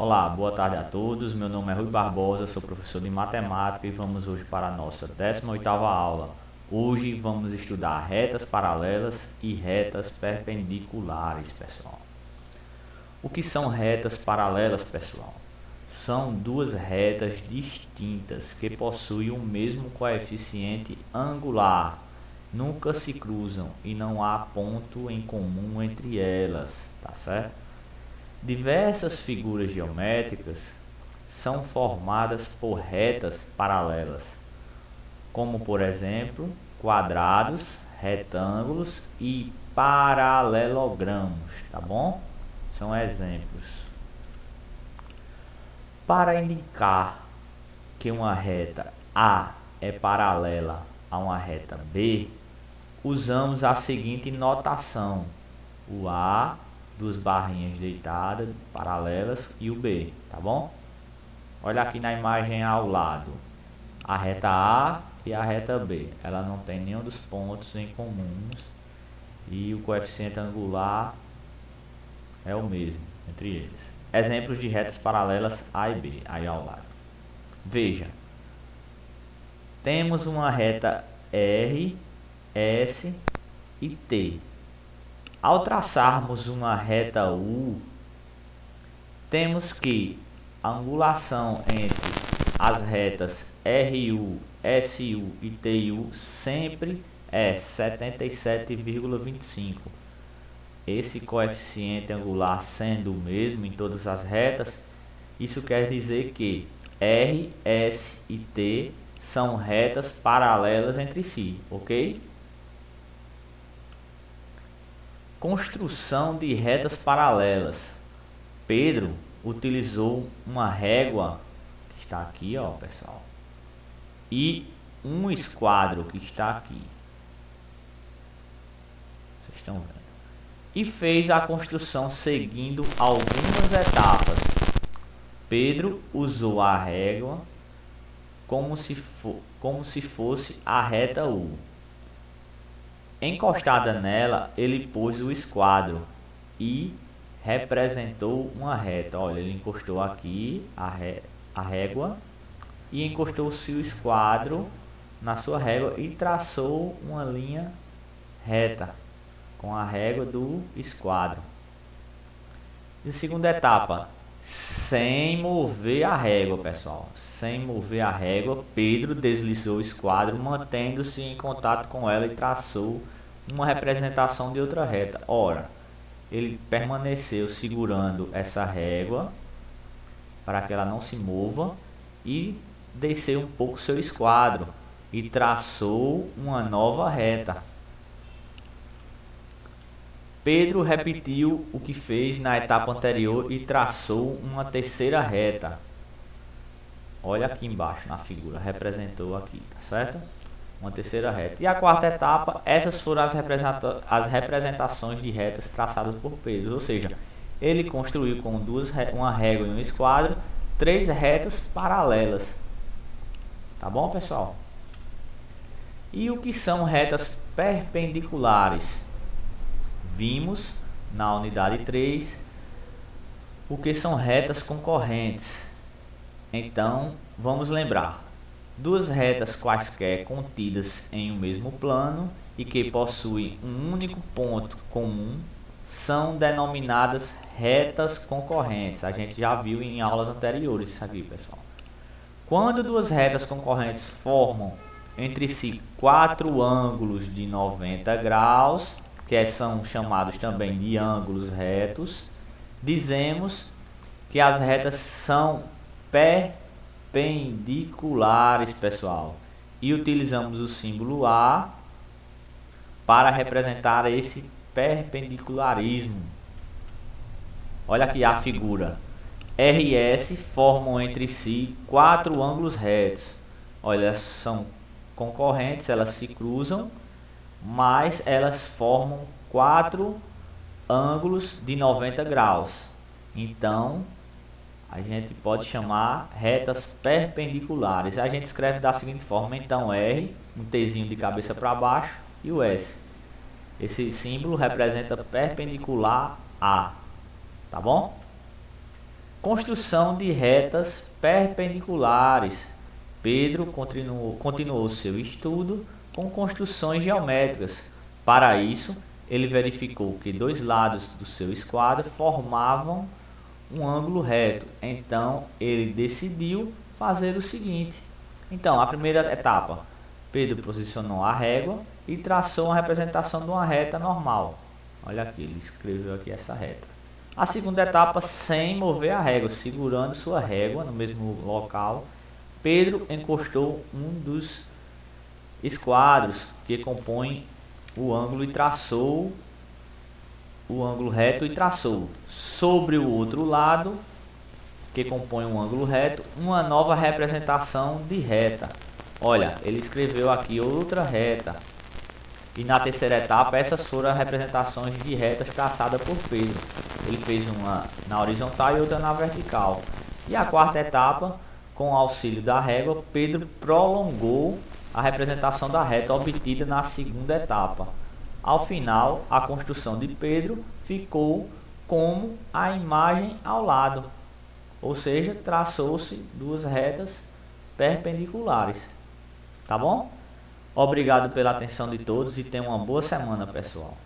Olá, boa tarde a todos. Meu nome é Rui Barbosa, sou professor de matemática e vamos hoje para a nossa 18ª aula. Hoje vamos estudar retas paralelas e retas perpendiculares, pessoal. O que são retas paralelas, pessoal? São duas retas distintas que possuem o mesmo coeficiente angular. Nunca se cruzam e não há ponto em comum entre elas, tá certo? Diversas figuras geométricas são formadas por retas paralelas, como por exemplo, quadrados, retângulos e paralelogramos, tá bom? São exemplos. Para indicar que uma reta A é paralela a uma reta B, usamos a seguinte notação: o A, duas barrinhas deitadas, paralelas, e o B, tá bom? Olha aqui na imagem ao lado, a reta A e a reta B, ela não tem nenhum dos pontos em comuns e o coeficiente angular é o mesmo entre eles. Exemplos de retas paralelas A e B, aí ao lado. Veja, temos uma reta R, S e T. Ao traçarmos uma reta U, temos que a angulação entre as retas RU, SU e TU sempre é 77,25. Esse coeficiente angular sendo o mesmo em todas as retas, isso quer dizer que R, S e T são retas paralelas entre si, ok? Construção de retas paralelas. Pedro utilizou uma régua, que está aqui, ó, pessoal, e um esquadro, que está aqui. Vocês estão vendo? E fez a construção seguindo algumas etapas. Pedro usou a régua como se fosse a reta U. Encostada nela, ele pôs o esquadro e representou uma reta. Olha, ele encostou aqui a régua e encostou o seu esquadro na sua régua e traçou uma linha reta com a régua do esquadro. E a segunda etapa, sem mover a régua, pessoal. Sem mover a régua, Pedro deslizou o esquadro, mantendo-se em contato com ela e traçou uma representação de outra reta. Ora, ele permaneceu segurando essa régua para que ela não se mova e desceu um pouco seu esquadro e traçou uma nova reta. Pedro repetiu o que fez na etapa anterior e traçou uma terceira reta. Olha aqui embaixo na figura, representou aqui, tá certo? Uma terceira reta. E a quarta etapa, essas foram as representações de retas traçadas por Pedro. Ou seja, ele construiu com uma régua e um esquadro, 3 retas paralelas. Tá bom, pessoal? E o que são retas perpendiculares? Vimos na unidade 3 o que são retas concorrentes. Então, vamos lembrar. Duas retas quaisquer contidas em um mesmo plano e que possuem um único ponto comum são denominadas retas concorrentes. A gente já viu em aulas anteriores isso aqui, pessoal. Quando duas retas concorrentes formam entre si 4 ângulos de 90 graus, que são chamados também de ângulos retos, dizemos que as retas são perpendiculares, pessoal, e utilizamos o símbolo A para representar esse perpendicularismo. Olha aqui a figura. R e S formam entre si 4 ângulos retos. Olha, elas são concorrentes, elas se cruzam, mas elas formam 4 ângulos de 90 graus. Então, a gente pode chamar retas perpendiculares. A gente escreve da seguinte forma, então R, um Tzinho de cabeça para baixo, e o S. Esse símbolo representa perpendicular a, tá bom? Construção de retas perpendiculares. Pedro continuou seu estudo com construções geométricas. Para isso, ele verificou que dois lados do seu esquadro formavam um ângulo reto. Então, ele decidiu fazer o seguinte. Então, a primeira etapa, Pedro posicionou a régua e traçou uma representação de uma reta normal. Olha aqui, ele escreveu aqui essa reta. A segunda etapa, sem mover a régua, segurando sua régua no mesmo local, Pedro encostou um dos esquadros que compõem o ângulo e traçou o ângulo reto e traçou sobre o outro lado que compõe um ângulo reto uma nova representação de reta. Olha, ele escreveu aqui outra reta. E na terceira etapa, essas foram as representações de retas traçadas por Pedro. Ele fez uma na horizontal e outra na vertical. E a quarta etapa, com o auxílio da régua, Pedro prolongou a representação da reta obtida na segunda etapa. Ao final, a construção de Pedro ficou como a imagem ao lado, ou seja, traçou-se duas retas perpendiculares. Tá bom? Obrigado pela atenção de todos e tenham uma boa semana, pessoal.